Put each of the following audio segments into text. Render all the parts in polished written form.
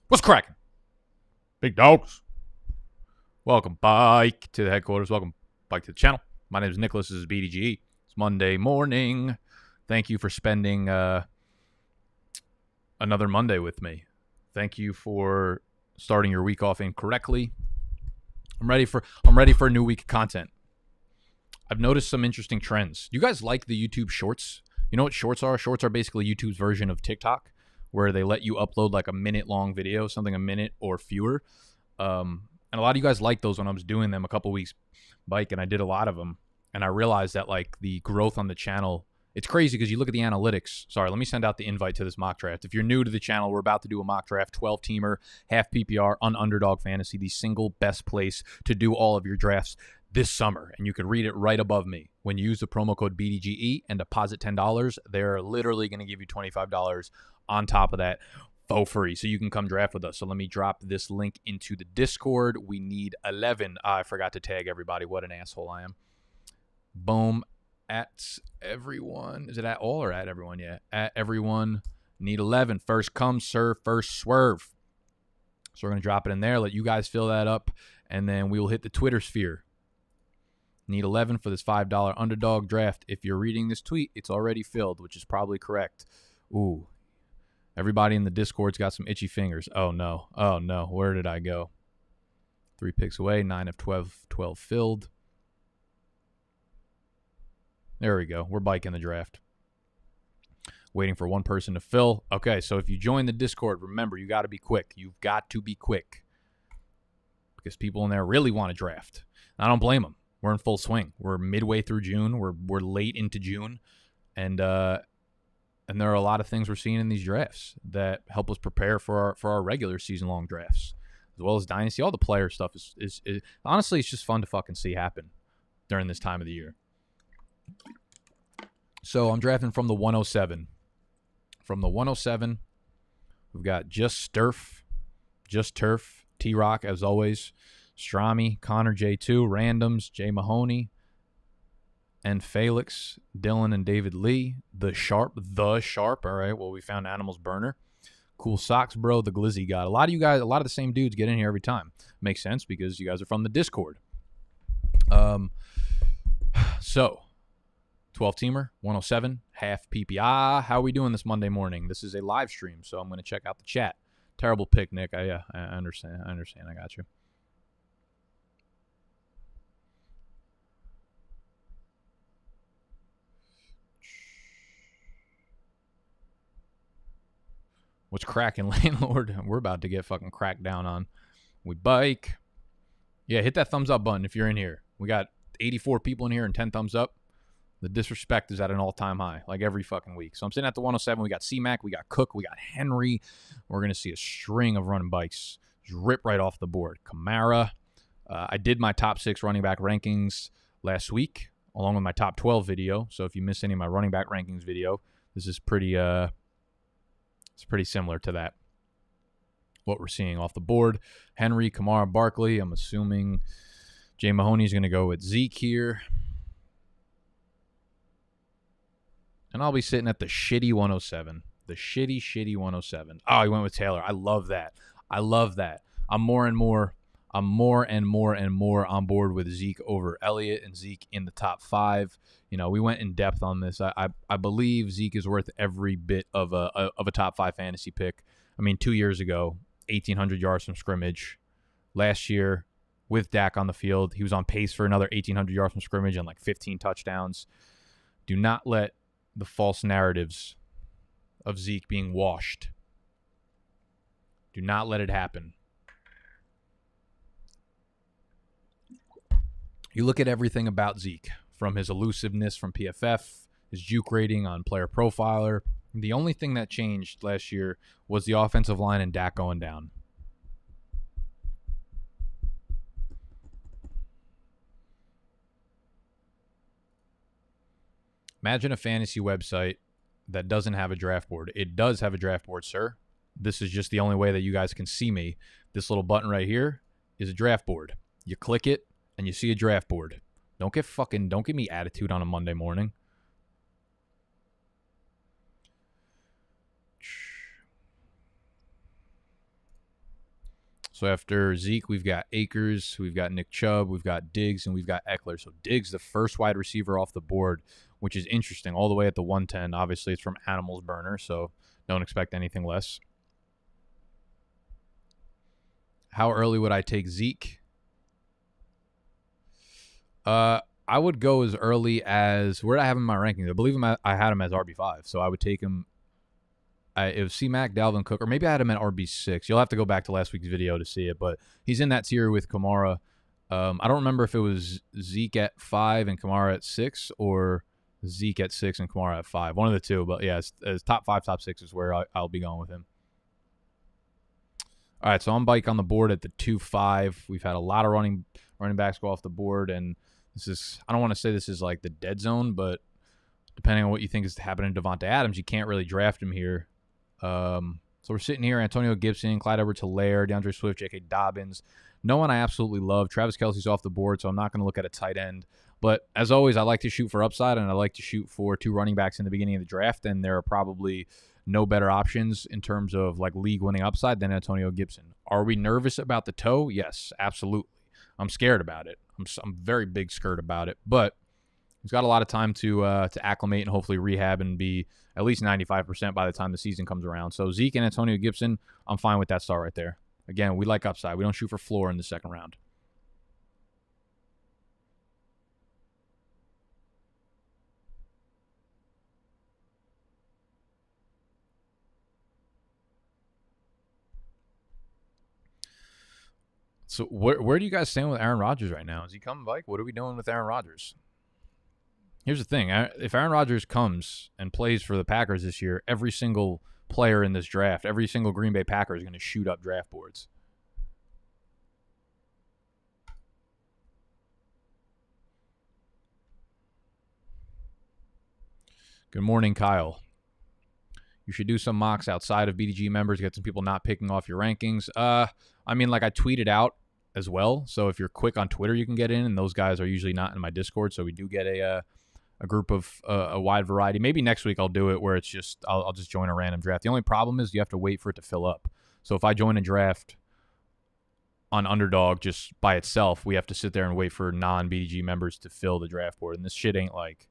What's cracking? Big dogs. Welcome, Bike, to the headquarters. Welcome, Bike, to the channel. My name is Nicholas. This is BDGE. It's Monday morning. Thank you for spending another Monday with me. Thank you for starting your week off incorrectly. I'm ready for a new week of content. I've noticed some interesting trends. You guys like the YouTube Shorts? You know what Shorts are? Shorts are basically YouTube's version of TikTok, where they let you upload like a minute-long video, something a minute or fewer. And a lot of you guys liked those when I was doing them a couple weeks back, and I did a lot of them. And I realized that like the growth on the channel, it's crazy because you look at the analytics. Sorry, let me send out the invite to this mock draft. If you're new to the channel, we're about to do a mock draft, 12-teamer, half PPR, on Underdog Fantasy, the single best place to do all of your drafts this summer. And you can read it right above me. When you use the promo code BDGE and deposit $10, they're literally going to give you $25 on top of that for free. So you can come draft with us. So let me drop this link into the Discord. We need 11. I forgot to tag everybody. What an asshole I am. Boom. At everyone. Is it at all or at everyone? Yeah. At everyone. Need 11. First come, serve, first swerve. So we're going to drop it in there. Let you guys fill that up. And then we will hit the Twitter sphere. Need 11 for this $5 underdog draft. If you're reading this tweet, it's already filled, which is probably correct. Ooh. Everybody in the Discord's got some itchy fingers. Oh, no. Oh, no. Where did I go? 3 picks away. 9 of 12 filled. There we go. We're biking the draft. Waiting for one person to fill. Okay, so if you join the Discord, remember, you got to be quick. You've got to be quick. Because people in there really want to draft. I don't blame them. We're in full swing. We're midway through June. We're late into June. And there are a lot of things we're seeing in these drafts that help us prepare for our regular season-long drafts, as well as Dynasty. All the player stuff is honestly, it's just fun to fucking see happen during this time of the year. So I'm drafting from the 107. From the 107, we've got Just Turf, T-Rock, as always, Strami, Connor J2, Randoms, Jay Mahoney, and Felix, Dylan, and David Lee. The Sharp. All right, well, we found Animals Burner. Cool Socks, bro, the Glizzy God. A lot of you guys, a lot of the same dudes get in here every time. Makes sense because you guys are from the Discord. So, 12-teamer, 107, half PPI. How are we doing this Monday morning? This is a live stream, so I'm going to check out the chat. Terrible pick, Nick. I understand. I got you. What's cracking, landlord? We're about to get fucking cracked down on. We bike. Yeah, hit that thumbs up button if you're in here. We got 84 people in here and 10 thumbs up. The disrespect is at an all-time high, like every fucking week. So I'm sitting at the 107. We got C-Mac, we got Cook, we got Henry. We're going to see a string of running bikes just rip right off the board. Kamara. I did my top 6 running back rankings last week, along with my top 12 video. So if you missed any of my running back rankings video, this is pretty it's pretty similar to that, what we're seeing off the board. Henry, Kamara, Barkley. I'm assuming Jay Mahoney's going to go with Zeke here. And I'll be sitting at the shitty 107. The shitty 107. Oh, he went with Taylor. I love that. I'm more and more on board with Zeke over Elliott, and Zeke in the top 5. You know, we went in depth on this. I believe Zeke is worth every bit of a top 5 fantasy pick. I mean, 2 years ago, 1,800 yards from scrimmage. Last year, with Dak on the field, he was on pace for another 1,800 yards from scrimmage and like 15 touchdowns. Do not let the false narratives of Zeke being washed. Do not let it happen. You look at everything about Zeke, from his elusiveness from PFF, his juke rating on Player Profiler. The only thing that changed last year was the offensive line and Dak going down. Imagine a fantasy website that doesn't have a draft board. It does have a draft board, sir. This is just the only way that you guys can see me. This little button right here is a draft board. You click it, and you see a draft board. Don't give me attitude on a Monday morning. So after Zeke, we've got Akers, we've got Nick Chubb, we've got Diggs, and we've got Eckler. So Diggs, the first wide receiver off the board, which is interesting, all the way at the 110. Obviously, it's from Animals Burner, so don't expect anything less. How early would I take Zeke? I would go as early as, where did I have him in my rankings? I believe I had him as RB5, so I would take him. It was C-Mac, Dalvin Cook, or maybe I had him at RB6. You'll have to go back to last week's video to see it, but he's in that tier with Kamara. I don't remember if it was Zeke at 5 and Kamara at 6, or Zeke at 6 and Kamara at 5. One of the two, but yeah, it's top 5, top 6 is where I'll be going with him. All right, so I'm Bike on the board at the 2-5. We've had a lot of running backs go off the board, and this is, I don't want to say this is like the dead zone, but depending on what you think is happening to Devonta Adams, you can't really draft him here. So we're sitting here, Antonio Gibson, Clyde Edwards-Helaire, DeAndre Swift, J.K. Dobbins. No one I absolutely love. Travis Kelce's off the board, so I'm not going to look at a tight end. But as always, I like to shoot for upside, and I like to shoot for 2 running backs in the beginning of the draft, and there are probably no better options in terms of like league-winning upside than Antonio Gibson. Are we nervous about the toe? Yes, absolutely. I'm scared about it. I'm very big scared about it, but he's got a lot of time to acclimate and hopefully rehab and be at least 95% by the time the season comes around. So Zeke and Antonio Gibson, I'm fine with that start right there. Again, we like upside. We don't shoot for floor in the second round. So where do you guys stand with Aaron Rodgers right now? Is he coming back? What are we doing with Aaron Rodgers? Here's the thing. If Aaron Rodgers comes and plays for the Packers this year, every single player in this draft, every single Green Bay Packer is going to shoot up draft boards. Good morning, Kyle. You should do some mocks outside of BDGE members, get some people not picking off your rankings. I mean, like I tweeted out as well. So if you're quick on Twitter, you can get in, and those guys are usually not in my Discord. So we do get a group of a wide variety. Maybe next week I'll do it where it's just I'll just join a random draft. The only problem is you have to wait for it to fill up. So if I join a draft on Underdog just by itself, we have to sit there and wait for non-BDG members to fill the draft board. And this shit ain't like,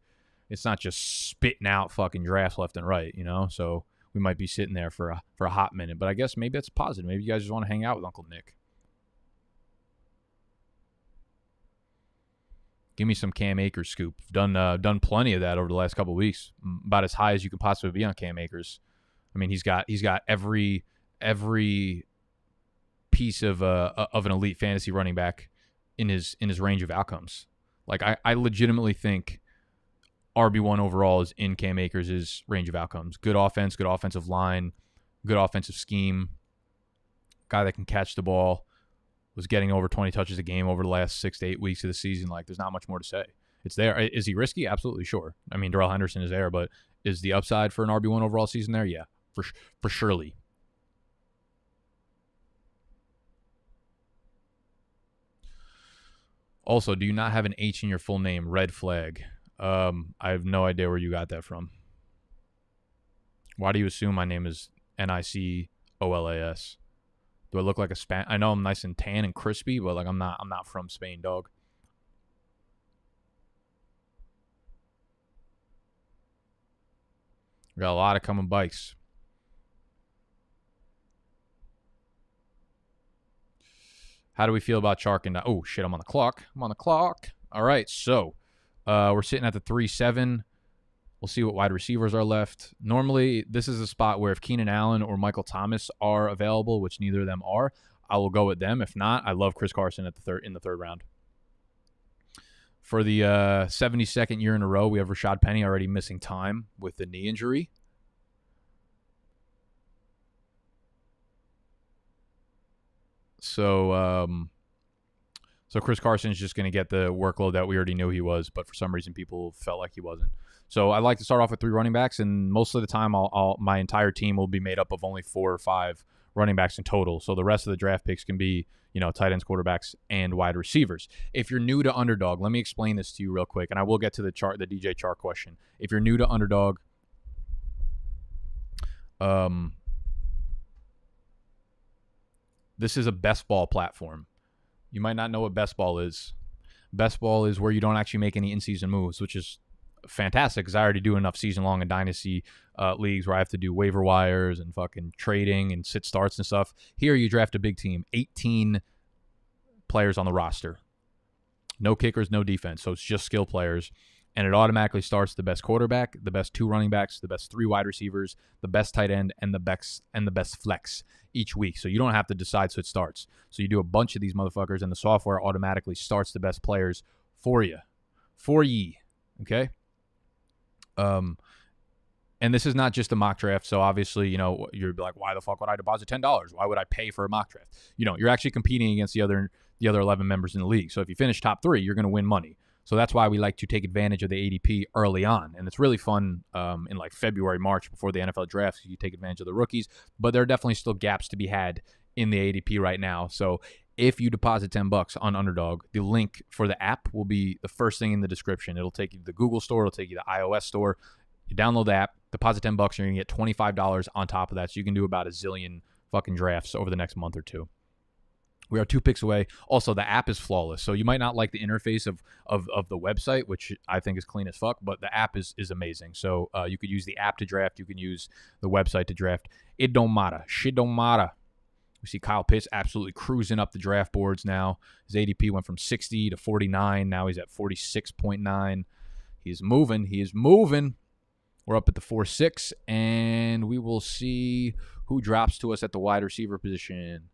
it's not just spitting out fucking drafts left and right, you know? So we might be sitting there for a hot minute. But I guess maybe that's positive. Maybe you guys just want to hang out with Uncle Nick. Give me some Cam Akers scoop. Done plenty of that over the last couple of weeks. About as high as you can possibly be on Cam Akers. I mean, he's got every piece of an elite fantasy running back in his range of outcomes. Like I legitimately think RB1 overall is in Cam Akers' range of outcomes. Good offense, good offensive line, good offensive scheme. Guy that can catch the ball. Was getting over 20 touches a game over the last 6 to 8 weeks of the season. Like, there's not much more to say. It's there. Is he risky? Absolutely, sure. I mean, Darrell Henderson is there, but is the upside for an RB1 overall season there? Yeah, for surely. Also, do you not have an H in your full name? Red flag. I have no idea where you got that from. Why do you assume my name is Nicolas? Do I look like a Span? I know I'm nice and tan and crispy, but like I'm not from Spain, dog. We got a lot of coming bikes. How do we feel about Chark and oh shit, I'm on the clock. All right, so we're sitting at the 3-7. We'll see what wide receivers are left. Normally, this is a spot where if Keenan Allen or Michael Thomas are available, which neither of them are, I will go with them. If not, I love Chris Carson in the third round. For the 72nd year in a row, we have Rashad Penny already missing time with the knee injury. So Chris Carson is just going to get the workload that we already knew he was, but for some reason people felt like he wasn't. So I like to start off with 3 running backs, and most of the time my entire team will be made up of only 4 or 5 running backs in total. So the rest of the draft picks can be, tight ends, quarterbacks, and wide receivers. If you're new to Underdog, let me explain this to you real quick, and I will get to the DJ Chark question. If you're new to Underdog, This is a best ball platform. You might not know what best ball is. Best ball is where you don't actually make any in-season moves, which is fantastic because I already do enough season-long and dynasty leagues where I have to do waiver wires and fucking trading and sit starts and stuff. Here you draft a big team, 18 players on the roster. No kickers, no defense, so it's just skill players. And it automatically starts the best quarterback, the best 2 running backs, the best 3 wide receivers, the best tight end, and the best flex each week. So you don't have to decide, so it starts. So you do a bunch of these motherfuckers, and the software automatically starts the best players for you. For ye. Okay? And this is not just a mock draft, so obviously, you know, you're like, why the fuck would I deposit $10? Why would I pay for a mock draft? You know, you're actually competing against the other 11 members in the league. So if you finish top 3, you're going to win money. So that's why we like to take advantage of the ADP early on. And it's really fun in like February, March before the NFL draft. You take advantage of the rookies. But there are definitely still gaps to be had in the ADP right now. So if you deposit $10 on Underdog, the link for the app will be the first thing in the description. It'll take you to the Google store. It'll take you to the iOS store. You download the app, deposit $10, you're going to get $25 on top of that. So you can do about a zillion fucking drafts over the next month or two. We are 2 picks away. Also, the app is flawless. So you might not like the interface of the website, which I think is clean as fuck, but the app is amazing. So you could use the app to draft. You can use the website to draft. It don't matter. Shit don't matter. We see Kyle Pitts absolutely cruising up the draft boards now. His ADP went from 60 to 49. Now he's at 46.9. He's moving. He is moving. We're up at the 4-6, and we will see who drops to us at the wide receiver position.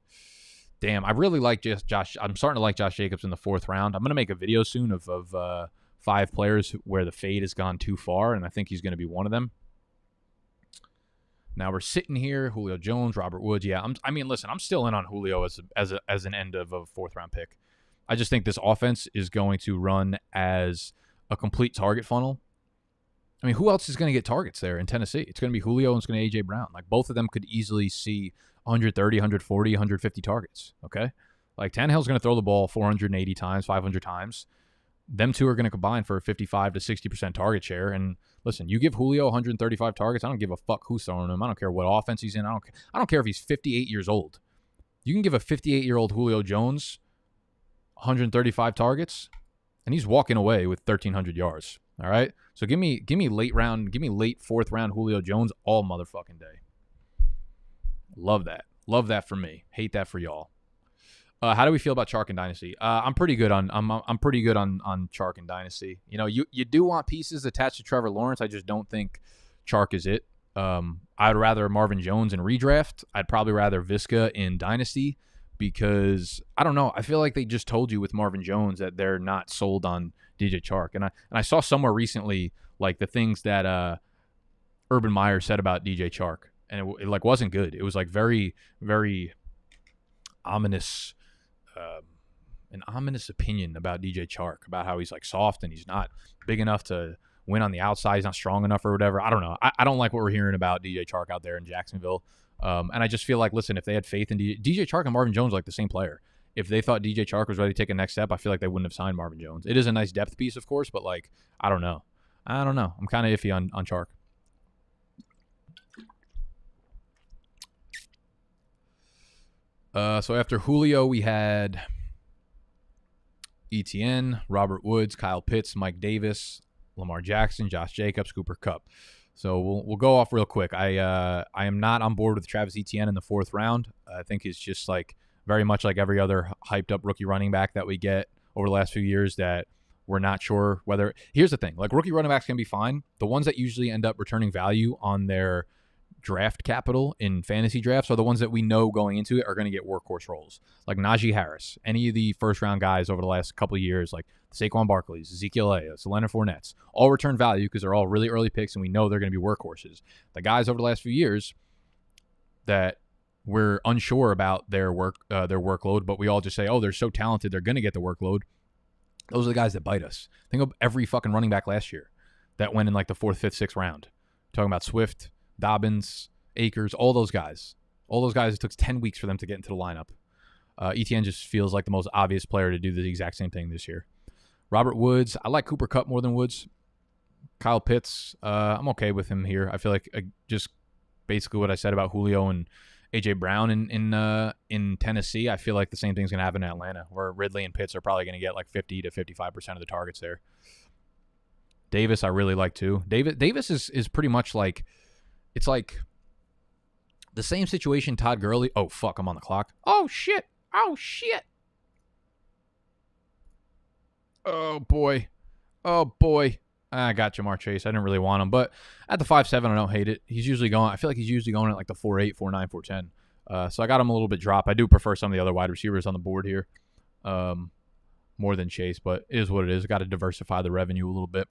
Damn, I really like Josh. I'm starting to like Josh Jacobs in the 4th round. I'm going to make a video soon of 5 players where the fade has gone too far, and I think he's going to be one of them. Now we're sitting here, Julio Jones, Robert Woods. Yeah, I mean, listen, I'm still in on Julio as an end of a 4th round pick. I just think this offense is going to run as a complete target funnel. I mean, who else is going to get targets there in Tennessee? It's going to be Julio and it's going to be A.J. Brown. Like, both of them could easily see 130, 140, 150 targets, okay? Like, Tannehill's going to throw the ball 480 times, 500 times. Them two are going to combine for a 55 to 60% target share. And, listen, you give Julio 135 targets, I don't give a fuck who's throwing him. I don't care what offense he's in. I don't care if he's 58 years old. You can give a 58-year-old Julio Jones 135 targets, and he's walking away with 1,300 yards. All right, so give me late 4th round Julio Jones all motherfucking day. Love that for me. Hate that for y'all. How do we feel about Chark and Dynasty? I'm pretty good on Chark and Dynasty. You know, you do want pieces attached to Trevor Lawrence. I just don't think Chark is it. I'd rather Marvin Jones in redraft. I'd probably rather Visca in Dynasty because I don't know. I feel like they just told you with Marvin Jones that they're not sold on DJ Chark. And I saw somewhere recently like the things that Urban Meyer said about DJ Chark, and it like wasn't good. It was like very, very ominous, an ominous opinion about DJ Chark, about how he's like soft and he's not big enough to win on the outside. He's not strong enough or whatever. I don't know. I don't like what we're hearing about DJ Chark out there in Jacksonville. And I just feel like, listen, if they had faith in DJ Chark and Marvin Jones, like the same player. If they thought DJ Chark was ready to take a next step, I feel like they wouldn't have signed Marvin Jones. It is a nice depth piece, of course, but like, I don't know. I'm kind of iffy on Chark. So after Julio, we had ETN, Robert Woods, Kyle Pitts, Mike Davis, Lamar Jackson, Josh Jacobs, Cooper Kupp. So we'll go off real quick. I am not on board with Travis Etienne in the 4th round. I think he's just like very much like every other hyped up rookie running back that we get over the last few years that we're not sure whether. Here's the thing, like rookie running backs can be fine. The ones that usually end up returning value on their draft capital in fantasy drafts are the ones that we know going into it are going to get workhorse roles. Like Naji Harris, any of the 1st round guys over the last couple of years, like Saquon Barkley's, Ezekiel Elliott, Leonard Fournette's, all return value because they're all really early picks and we know they're going to be workhorses. The guys over the last few years that we're unsure about their workload, but we all just say, oh, they're so talented, they're going to get the workload. Those are the guys that bite us. Think of every fucking running back last year that went in like the 4th, 5th, 6th round. Talking about Swift, Dobbins, Akers, all those guys. All those guys, it took 10 weeks for them to get into the lineup. ETN just feels like the most obvious player to do the exact same thing this year. Robert Woods, I like Cooper Kupp more than Woods. Kyle Pitts, I'm okay with him here. I feel like just basically what I said about Julio and AJ Brown in Tennessee. I feel like the same thing's gonna happen in Atlanta, where Ridley and Pitts are probably gonna get like 50 to 55% of the targets there. Davis, I really like too. Davis is pretty much like, it's like the same situation Todd Gurley. Oh fuck, I'm on the clock. Oh shit. Oh shit. Oh boy. Oh boy. I got Jamar Chase. I didn't really want him, but at the 5.7, I don't hate it. He's usually going. I feel like he's usually going at like the 4.8, 4.9, 4.10. So I got him a little bit drop. I do prefer some of the other wide receivers on the board here, more than Chase, but it is what it is. I got to diversify the revenue a little bit.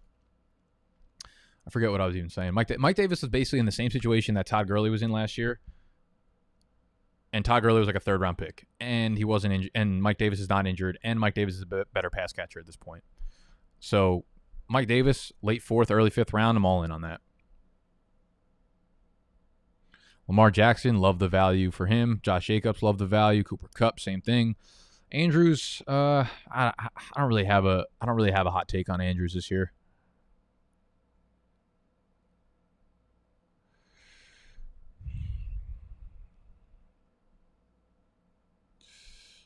I forget what I was even saying. Mike Davis is basically in the same situation that Todd Gurley was in last year, and Todd Gurley was like a third-round pick, and he wasn't injured, and Mike Davis is not injured, and Mike Davis is a better pass catcher at this point. So Mike Davis, late 4th, early 5th round, I'm all in on that. Lamar Jackson, love the value for him. Josh Jacobs, love the value. Cooper Kupp, same thing. Andrews, I don't really have a hot take on Andrews this year.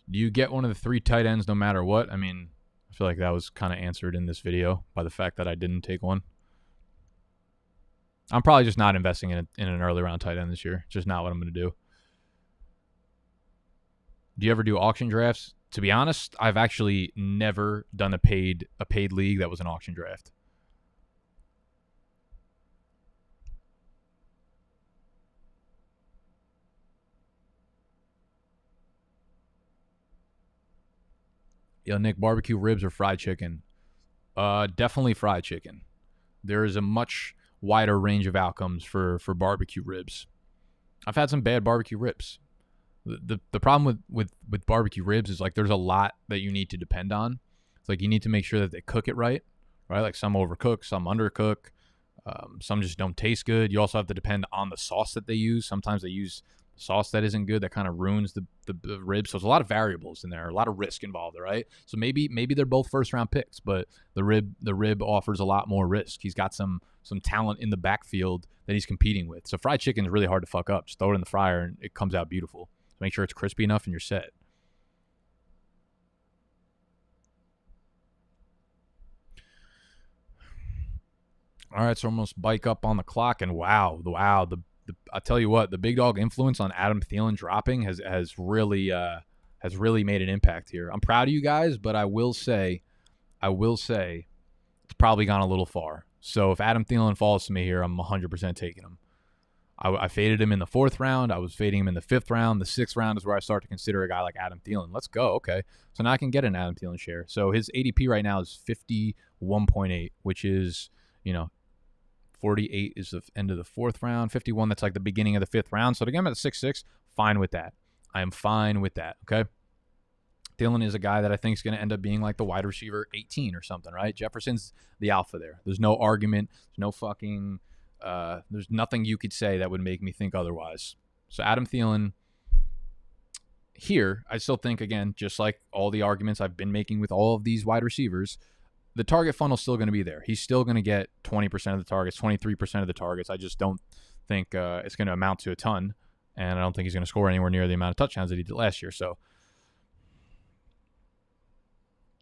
Do you get one of the 3 tight ends no matter what? I mean, I feel like that was kind of answered in this video by the fact that I didn't take one. I'm probably just not investing in an early round tight end this year. Just not what I'm going to do. Do you ever do auction drafts? To be honest, I've actually never done a paid league that was an auction draft. Yo, Nick, barbecue ribs or fried chicken? Definitely fried chicken. There is a much wider range of outcomes for barbecue ribs. I've had some bad barbecue ribs. The problem with barbecue ribs is like there's a lot that you need to depend on. It's like you need to make sure that they cook it right? Like some overcook, some undercook, some just don't taste good. You also have to depend on the sauce that they use. Sometimes they use sauce that isn't good, that kind of ruins the ribs. So there's a lot of variables in there, a lot of risk involved, all right? So maybe they're both first round picks, but the rib offers a lot more risk. He's got some talent in the backfield that he's competing with. So fried chicken is really hard to fuck up. Just throw it in the fryer and it comes out beautiful. So make sure it's crispy enough and you're set. All right, so almost bike up on the clock, and wow, I tell you what, the big dog influence on Adam Thielen dropping has really made an impact here. I'm proud of you guys, but I will say it's probably gone a little far. So if Adam Thielen falls to me here, I'm 100% taking him. I faded him in the 4th round. I was fading him in the 5th round. The 6th round is where I start to consider a guy like Adam Thielen. Let's go. Okay. So now I can get an Adam Thielen share. So his ADP right now is 51.8, which is, 48 is the end of the 4th round. 51, that's like the beginning of the 5th round. So to get him at 6.6, fine with that. I am fine with that, okay? Thielen is a guy that I think is going to end up being like the wide receiver 18 or something, right? Jefferson's the alpha there. There's no argument. There's no fucking there's nothing you could say that would make me think otherwise. So Adam Thielen here, I still think, again, just like all the arguments I've been making with all of these wide receivers, the target funnel's still going to be there. He's still going to get 20% of the targets, 23% of the targets. I just don't think it's going to amount to a ton, and I don't think he's going to score anywhere near the amount of touchdowns that he did last year. So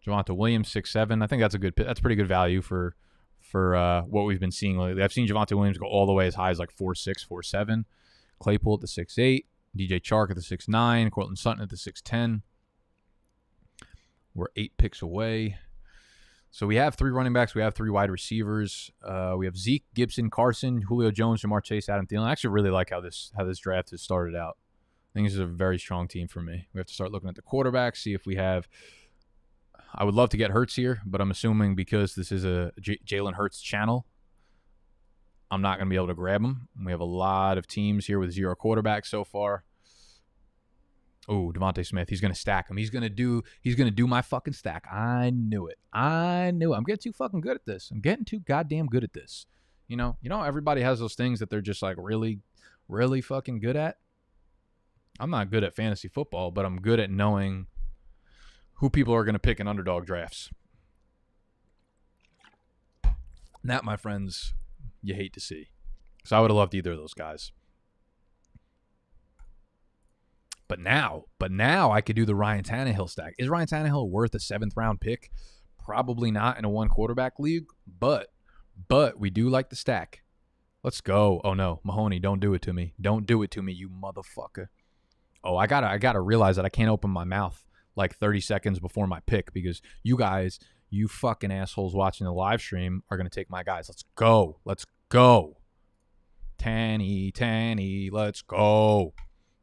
Javonte Williams, 6.7. I think that's pretty good value for what we've been seeing lately. I've seen Javonte Williams go all the way as high as like 4.6, 4.7. Claypool at the 6.8. DJ Chark at the 6.9. Cortland Sutton at the 6.10. We're 8 picks away. So we have 3 running backs. We have 3 wide receivers. We have Zeke, Gibson, Carson, Julio Jones, Jamar Chase, Adam Thielen. I actually really like how this draft has started out. I think this is a very strong team for me. We have to start looking at the quarterbacks, see if we have. I would love to get Hurts here, but I'm assuming because this is a Jalen Hurts channel, I'm not going to be able to grab him. We have a lot of teams here with 0 quarterbacks so far. Oh, Devontae Smith. He's going to stack him. He's going to do my fucking stack. I knew it. I'm getting too fucking good at this. I'm getting too goddamn good at this. You know, everybody has those things that they're just like really, really fucking good at. I'm not good at fantasy football, but I'm good at knowing who people are going to pick in underdog drafts. That, my friends, you hate to see. So I would have loved either of those guys. But now I could do the Ryan Tannehill stack. Is Ryan Tannehill worth a 7th round pick? Probably not in a 1-quarterback league, but we do like the stack. Let's go. Oh no, Mahoney, don't do it to me. Don't do it to me, you motherfucker. Oh, I gotta realize that I can't open my mouth like 30 seconds before my pick because you guys, you fucking assholes watching the live stream are gonna take my guys. Let's go. Let's go. Tanny, let's go.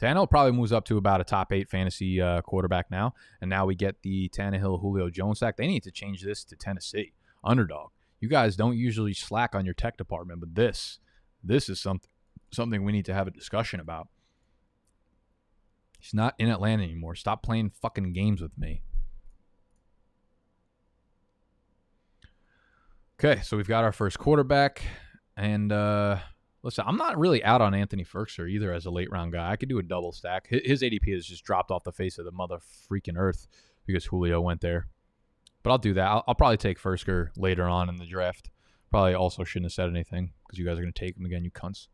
Tannehill probably moves up to about a top 8 fantasy quarterback now. And now we get the Tannehill Julio Jones stack. They need to change this to Tennessee. Underdog. You guys don't usually slack on your tech department, but this is something we need to have a discussion about. He's not in Atlanta anymore. Stop playing fucking games with me. Okay, so we've got our first quarterback. And listen, I'm not really out on Anthony Ferguson either as a late round guy. I could do a double stack. His ADP has just dropped off the face of the mother freaking earth because Julio went there. But I'll do that. I'll probably take Ferguson later on in the draft. Probably also shouldn't have said anything because you guys are going to take him again, you cunts.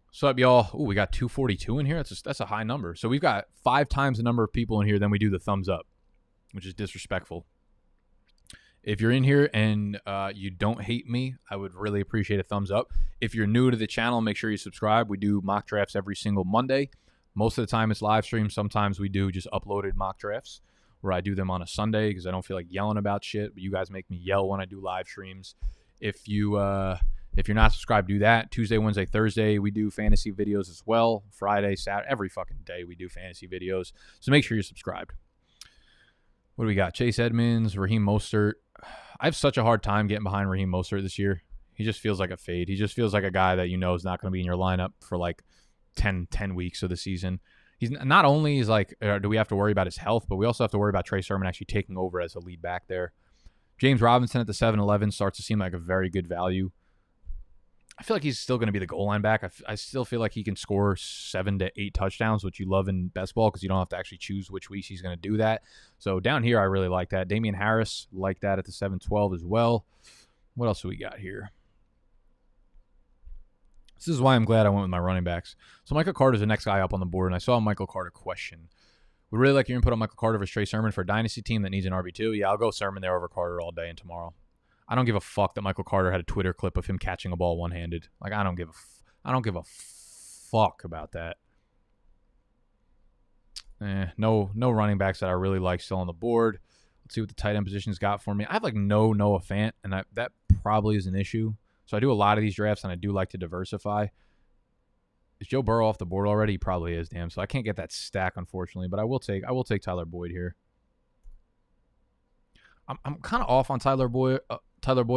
What's up, y'all? Ooh, we got 242 in here. That's a high number. So we've got 5 times the number of people in here than we do the thumbs up, which is disrespectful. If you're in here and you don't hate me, I would really appreciate a thumbs up. If you're new to the channel, make sure you subscribe. We do mock drafts every single Monday. Most of the time it's live stream. Sometimes we do just uploaded mock drafts where I do them on a Sunday because I don't feel like yelling about shit. But you guys make me yell when I do live streams. If you're not subscribed, do that. Tuesday, Wednesday, Thursday, we do fantasy videos as well. Friday, Saturday, every fucking day we do fantasy videos. So make sure you're subscribed. What do we got? Chase Edmonds, Raheem Mostert. I have such a hard time getting behind Raheem Mostert this year. He just feels like a fade. He just feels like a guy that you know is not going to be in your lineup for like 10 weeks of the season. He's not only is like, do we have to worry about his health, but we also have to worry about Trey Sermon actually taking over as a lead back there. James Robinson at the 7-11 starts to seem like a very good value. I feel like he's still going to be the goal line back. I still feel like he can score 7 to 8 touchdowns, which you love in best ball because you don't have to actually choose which weeks he's going to do that. So down here, I really like that. Damian Harris, like that at the 7-12 as well. What else do we got here? This is why I'm glad I went with my running backs. So Michael Carter's the next guy up on the board, and I saw a Michael Carter question. Would really like your input on Michael Carter versus Trey Sermon for a dynasty team that needs an RB2. Yeah, I'll go Sermon there over Carter all day and tomorrow. I don't give a fuck that Michael Carter had a Twitter clip of him catching a ball one-handed. Like, I don't give a fuck about that. No running backs that I really like still on the board. Let's see what the tight end position's got for me. I have like no Noah Fant, and that probably is an issue. So I do a lot of these drafts, and I do like to diversify. Is Joe Burrow off the board already? He probably is, damn. So I can't get that stack, unfortunately, but I will take Tyler Boyd here. I'm kind of off on Tyler Boyd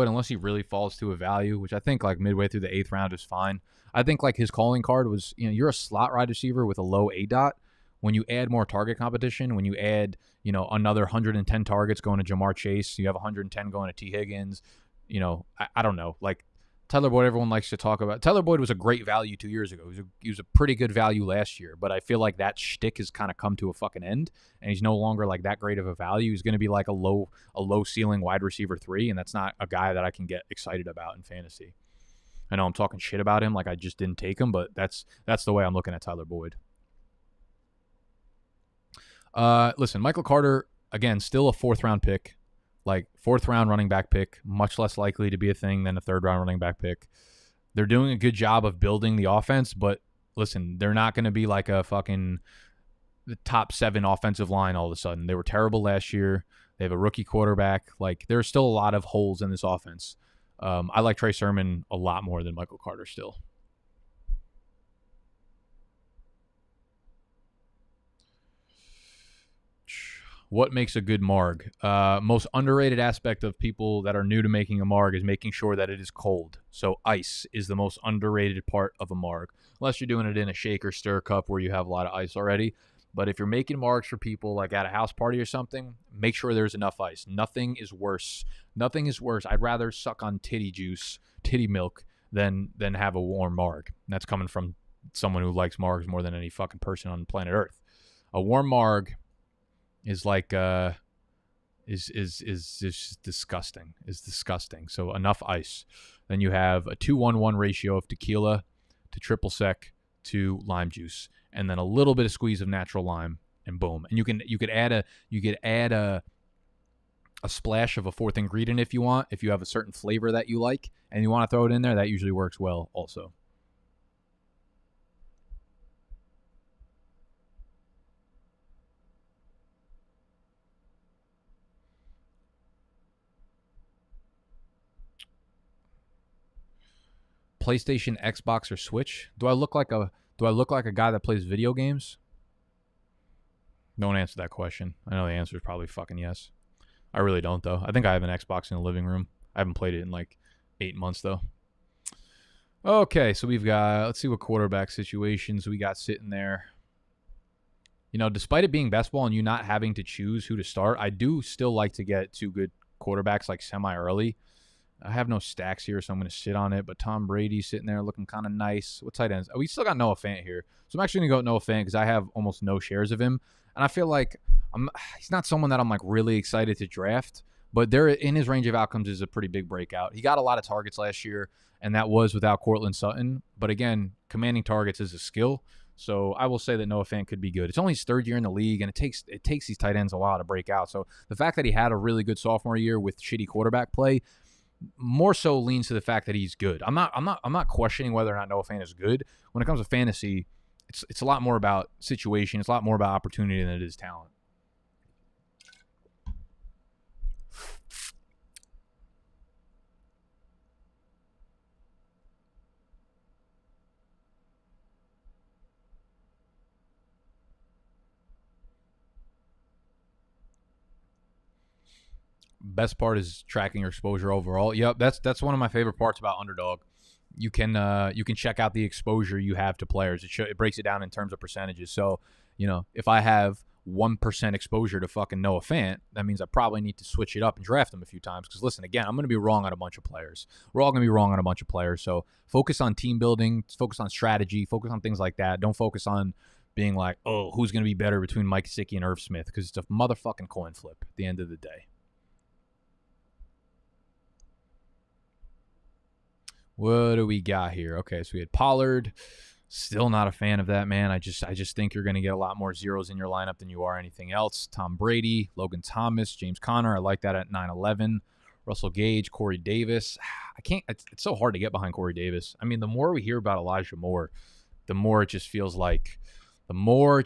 unless he really falls to a value, which I think like midway through the 8th round is fine. I think like his calling card was, you're a slot wide receiver with a low ADOT. When you add more target competition, when you add, another 110 targets going to Jamar Chase, you have 110 going to T. Higgins, I don't know. Like Tyler Boyd, everyone likes to talk about. Tyler Boyd was a great value 2 years ago. He was a pretty good value last year, but I feel like that shtick has kind of come to a fucking end, and he's no longer like that great of a value. He's going to be like a low ceiling wide receiver 3, and that's not a guy that I can get excited about in fantasy. I know I'm talking shit about him, like I just didn't take him, but that's the way I'm looking at Tyler Boyd. Listen, Michael Carter, again, still a 4th round pick. Like 4th round running back pick, much less likely to be a thing than a 3rd round running back pick. They're doing a good job of building the offense, but listen, they're not going to be like a fucking the top 7 offensive line all of a sudden. They were terrible last year. They have a rookie quarterback. Like there's still a lot of holes in this offense. I like Trey Sermon a lot more than Michael Carter still. What makes a good marg? Most underrated aspect of people that are new to making a marg is making sure that it is cold. So ice is the most underrated part of a marg. Unless you're doing it in a shake or stir cup where you have a lot of ice already. But if you're making margs for people like at a house party or something, make sure there's enough ice. Nothing is worse. I'd rather suck on titty milk, than have a warm marg. And that's coming from someone who likes margs more than any fucking person on planet Earth. A warm marg is like is just disgusting. Is disgusting. So enough ice. Then you have a 2-1-1 ratio of tequila to triple sec to lime juice, and then a little bit of squeeze of natural lime, and boom. And you could add a splash of a fourth ingredient if you want. If you have a certain flavor that you like and you want to throw it in there, that usually works well also. PlayStation, Xbox, or Switch? Do I look like a guy that plays video games? Don't answer that question. I know the answer is probably fucking yes. I really don't, though. I think I have an Xbox in the living room. I haven't played it in like 8 months, though. Okay, so we've got, let's see what quarterback situations we got sitting there. You know, despite it being best ball and you not having to choose who to start, I do still like to get 2 good quarterbacks like semi-early. I have no stacks here, so I'm going to sit on it. But Tom Brady sitting there looking kind of nice. What tight ends? Oh, we still got Noah Fant here. So I'm actually going to go with Noah Fant because I have almost no shares of him. And I feel like he's not someone that I'm like really excited to draft. But there in his range of outcomes is a pretty big breakout. He got a lot of targets last year, and that was without Courtland Sutton. But again, commanding targets is a skill. So I will say that Noah Fant could be good. It's only his 3rd year in the league, and it takes these tight ends a while to break out. So the fact that he had a really good sophomore year with shitty quarterback play more so leans to the fact that he's good. I'm not questioning whether or not Noah Fant is good. When it comes to fantasy, it's a lot more about situation. It's a lot more about opportunity than it is talent. Best part is tracking your exposure overall. Yep, that's one of my favorite parts about Underdog. You can check out the exposure you have to players. It breaks it down in terms of percentages. So, you know, if I have 1% exposure to fucking Noah Fant, that means I probably need to switch it up and draft him a few times. Because listen, again, I'm going to be wrong on a bunch of players. We're all going to be wrong on a bunch of players. So focus on team building, focus on strategy, focus on things like that. Don't focus on being like, oh, who's going to be better between Mike Gesicki and Irv Smith? Because it's a motherfucking coin flip at the end of the day. What do we got here? Okay, so we had Pollard. Still not a fan of that, man. I just think you're going to get a lot more zeros in your lineup than you are anything else. Tom Brady, Logan Thomas, James Conner. I like that at 9-11. Russell Gage, Corey Davis. I can't. It's so hard to get behind Corey Davis. I mean, the more we hear about Elijah Moore, the more it just feels like the more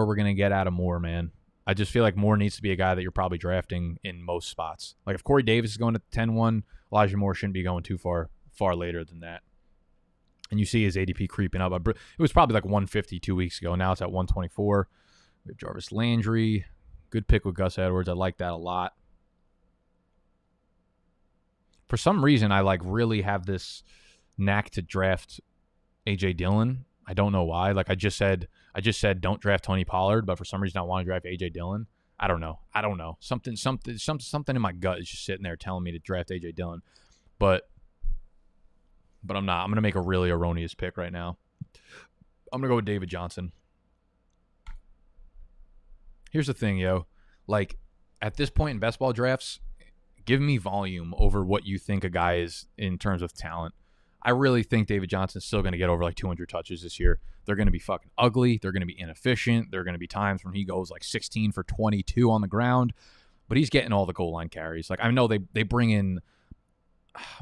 we're going to get out of Moore, man. I just feel like Moore needs to be a guy that you're probably drafting in most spots. Like if Corey Davis is going to 10-1, Elijah Moore shouldn't be going too far later than that. And you see his ADP creeping up. It was probably like 150 2 weeks ago. Now it's at 124. We have Jarvis Landry. Good pick with Gus Edwards. I like that a lot. For some reason, I like really have this knack to draft A.J. Dillon. I don't know why. Like I just said don't draft Tony Pollard, but for some reason I want to draft A.J. Dillon. I don't know. Something in my gut is just sitting there telling me to draft A.J. Dillon. But I'm not. I'm going to make a really erroneous pick right now. I'm going to go with David Johnson. Here's the thing, yo. Like, at this point in best ball drafts, give me volume over what you think a guy is in terms of talent. I really think David Johnson's still going to get over like 200 touches this year. They're going to be fucking ugly. They're going to be inefficient. There are going to be times when he goes like 16 for 22 on the ground. But he's getting all the goal line carries. Like, I know they bring in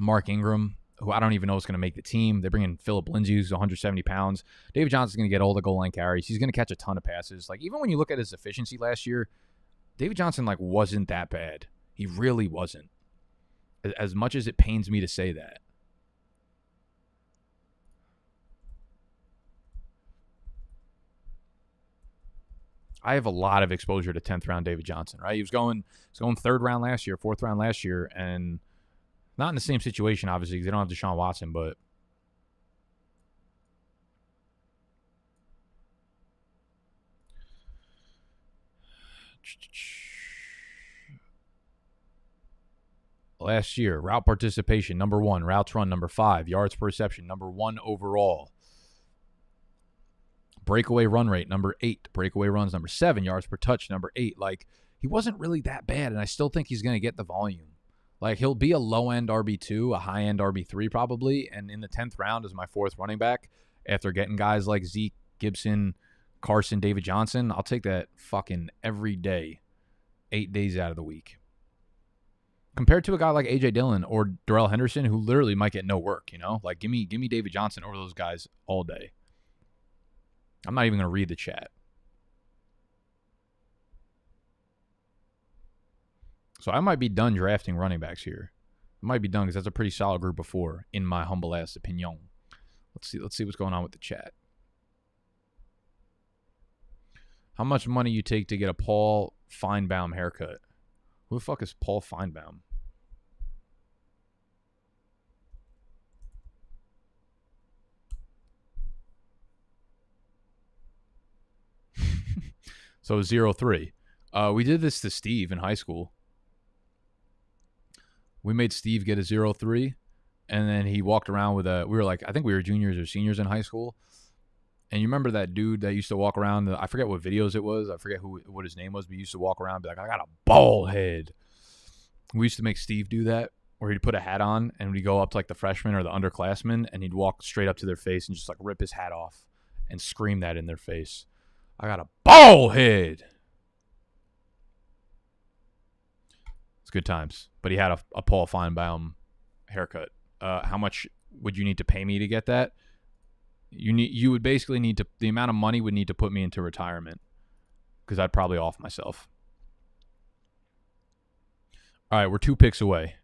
Mark Ingram, who I don't even know is going to make the team. They bring in Phillip Lindsay, who's 170 pounds. David Johnson's going to get all the goal line carries. He's going to catch a ton of passes. Like, even when you look at his efficiency last year, David Johnson, like, wasn't that bad. He really wasn't. As much as it pains me to say that. I have a lot of exposure to 10th round David Johnson, right? He was going 3rd round last year, 4th round last year, and not in the same situation, obviously, because they don't have Deshaun Watson, but last year, route participation, number 1, routes run, number 5, yards per reception, number 1 overall. Breakaway run rate, number 8. Breakaway runs, number 7. Yards per touch, number 8. Like, he wasn't really that bad, and I still think he's going to get the volume. Like, he'll be a low-end RB2, a high-end RB3 probably, and in the 10th round as my 4th running back, after getting guys like Zeke, Gibson, Carson, David Johnson, I'll take that fucking every day, 8 days out of the week. Compared to a guy like A.J. Dillon or Darrell Henderson, who literally might get no work, you know? Like, give me David Johnson over those guys all day. I'm not even going to read the chat. So I might be done drafting running backs here. I might be done because that's a pretty solid group of 4, in my humble ass opinion. Let's see what's going on with the chat. How much money you take to get a Paul Feinbaum haircut? Who the fuck is Paul Feinbaum? So 0-3. We did this to Steve in high school. We made Steve get a 0-3, and then he walked around with a. We were like, I think we were juniors or seniors in high school. And you remember that dude that used to walk around? I forget what videos it was. I forget what his name was, but he used to walk around and be like, I got a bald head. We used to make Steve do that, where he'd put a hat on and we'd go up to like the freshmen or the underclassmen, and he'd walk straight up to their face and just like rip his hat off and scream that in their face. I got a bald head. It's good times. But he had a Paul Feinbaum haircut. How much would you need to pay me to get that? You would basically need to, the amount of money would need to put me into retirement, because I'd probably off myself. All right, we're 2 picks away.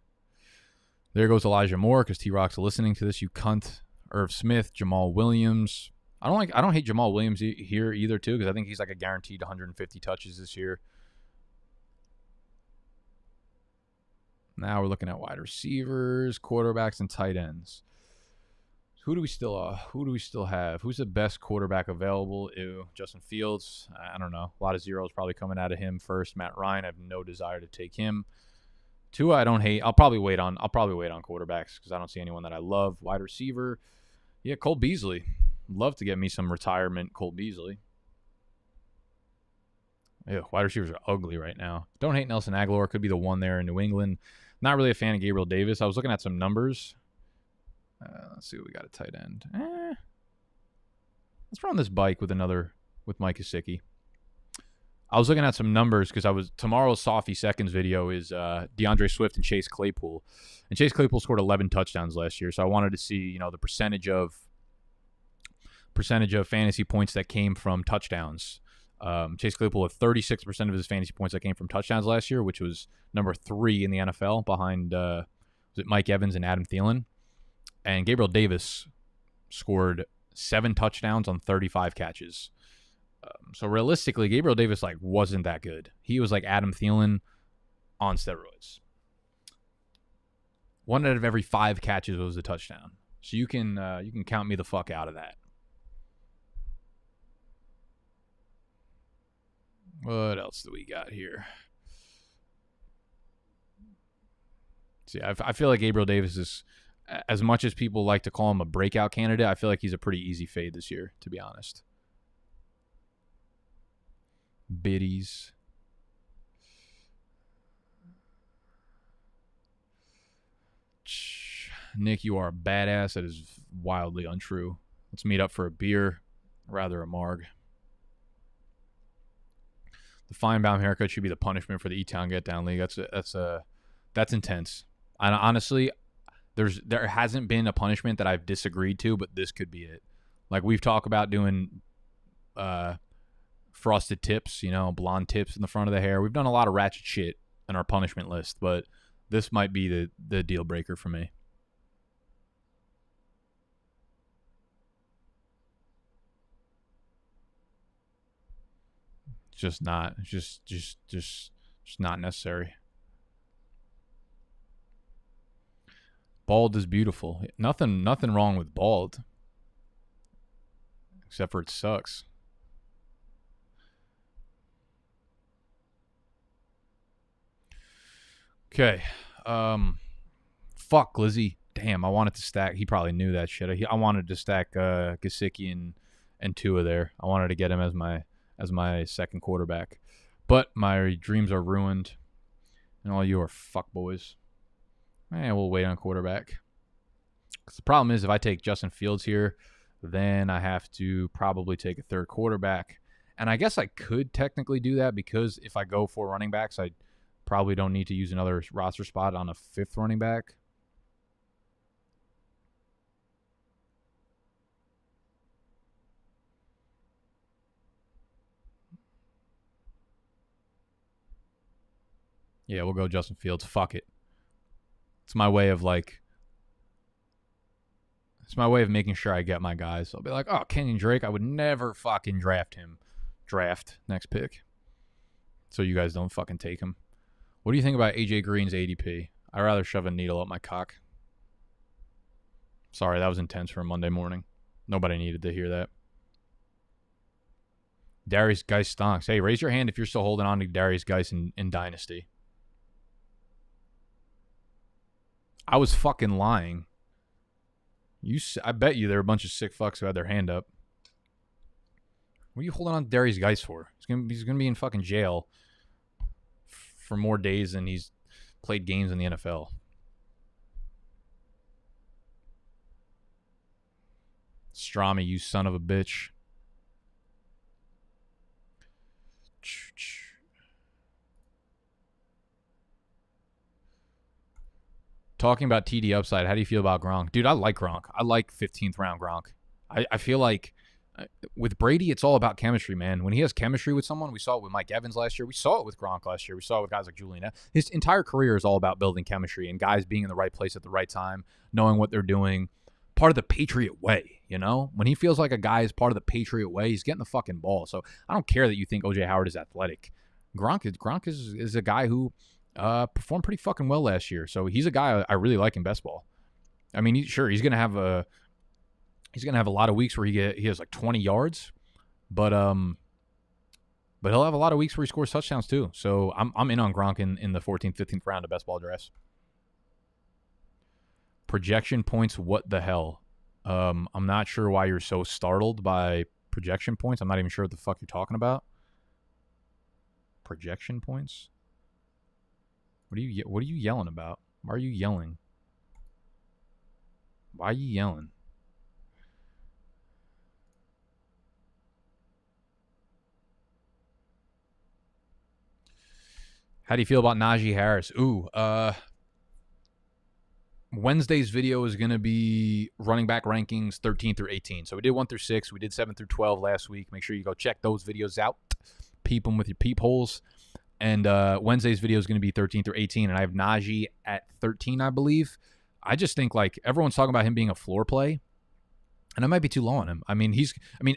There goes Elijah Moore, because T-Rock's listening to this, you cunt. Irv Smith, Jamal Williams. I don't hate Jamal Williams here either too, because I think he's like a guaranteed 150 touches this year. Now we're looking at wide receivers, quarterbacks, and tight ends. Who do we still have? Who's the best quarterback available? Ew, Justin Fields. I don't know. A lot of zeros probably coming out of him first. Matt Ryan. I have no desire to take him. Tua, I don't hate. I'll probably wait on quarterbacks because I don't see anyone that I love. Wide receiver. Yeah, Cole Beasley. Love to get me some retirement Cole Beasley. Yeah, wide receivers are ugly right now. Don't hate Nelson Aguilar. Could be the one there in New England. Not really a fan of Gabriel Davis. I was looking at some numbers. Let's see what we got at tight end. Let's run this bike with Mike Gesicki. I was looking at some numbers because tomorrow's Softy Seconds video is DeAndre Swift and Chase Claypool. And Chase Claypool scored 11 touchdowns last year, so I wanted to see, the percentage of fantasy points that came from touchdowns. Chase Claypool had 36% of his fantasy points that came from touchdowns last year, which was number 3 in the NFL behind was it Mike Evans and Adam Thielen. And Gabriel Davis scored 7 touchdowns on 35 catches. So realistically, Gabriel Davis wasn't that good. He was like Adam Thielen on steroids. 1 out of every 5 catches was a touchdown. So you can count me the fuck out of that. What else do we got here? See, I feel like Gabriel Davis is, as much as people like to call him a breakout candidate, I feel like he's a pretty easy fade this year, to be honest. Biddies. Nick, you are a badass. That is wildly untrue. Let's meet up for a beer, rather a marg. The Feinbaum haircut should be the punishment for the E-Town Get Down League. That's intense. And honestly, there hasn't been a punishment that I've disagreed to, but this could be it. Like, we've talked about doing frosted tips, blonde tips in the front of the hair. We've done a lot of ratchet shit in our punishment list, but this might be the deal breaker for me. Just not necessary. Bald is beautiful. Nothing wrong with bald, except for it sucks. Okay. Fuck Glizzy. Damn, I wanted to stack. He probably knew that shit. I wanted to stack Gesicki and Tua there. I wanted to get him as my second quarterback. But my dreams are ruined, and all you are fuckboys. We'll wait on quarterback. Because the problem is, if I take Justin Fields here, then I have to probably take a third quarterback. And I guess I could technically do that because if I go for running backs, I probably don't need to use another roster spot on a fifth running back. Yeah, we'll go Justin Fields. Fuck it. It's my way of making sure I get my guys. I'll be like, oh, Kenyon Drake, I would never fucking draft him. Draft next pick. So you guys don't fucking take him. What do you think about AJ Green's ADP? I'd rather shove a needle up my cock. Sorry, that was intense for a Monday morning. Nobody needed to hear that. Darius Geis stonks. Hey, raise your hand if you're still holding on to Darius Geis in Dynasty. I was fucking lying. I bet you there are a bunch of sick fucks who had their hand up. What are you holding on to Darius Geis for? He's gonna be in fucking jail for more days than he's played games in the NFL. Strami, you son of a bitch. Talking about TD upside, how do you feel about Gronk? Dude, I like Gronk. I like 15th round Gronk. I feel like with Brady, it's all about chemistry, man. When he has chemistry with someone, we saw it with Mike Evans last year. We saw it with Gronk last year. We saw it with guys like Julian. His entire career is all about building chemistry and guys being in the right place at the right time, knowing what they're doing. Part of the Patriot way, you know? When he feels like a guy is part of the Patriot way, he's getting the fucking ball. So I don't care that you think O.J. Howard is athletic. Gronk is a guy who performed pretty fucking well last year. So he's a guy I really like in best ball. I mean, he's gonna have a lot of weeks where he has like 20 yards, but he'll have a lot of weeks where he scores touchdowns too. So I'm in on Gronk in the 14th, 15th round of best ball drafts. Projection points, what the hell? I'm not sure why you're so startled by projection points. I'm not even sure what the fuck you're talking about. Projection points? What are you yelling about? Why are you yelling? Why are you yelling? How do you feel about Naji Harris? Wednesday's video is going to be running back rankings 13 through 18. So we did 1 through 6. We did 7 through 12 last week. Make sure you go check those videos out. Peep them with your peepholes. And Wednesday's video is going to be 13 through 18. And I have Naji at 13, I believe. I just think like everyone's talking about him being a floor play. And I might be too low on him. I mean,